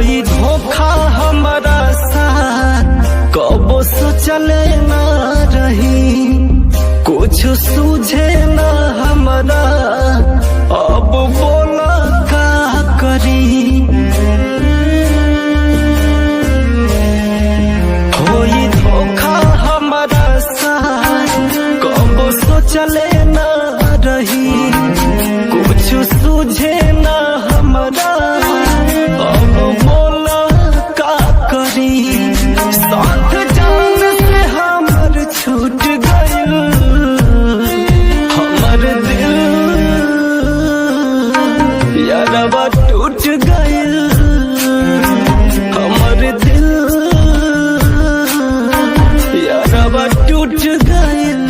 होई धोखा हमारा साथ कबो सोचले ना रही, कुछ सूझे ना हमारा अब बोला का करी। होई धोखा हमारा साथ कबो सोचले ना रही, कुछ सूझे ना हमारा अब बोला का करी। साथ जान से हमर छूट गइल, हमर दिल यारवा टूट गइल, हमर दिल यारवा टूट गइल।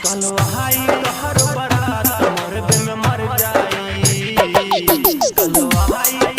कलवा हाई हर बरात मर में मर जाई, कलवा हाई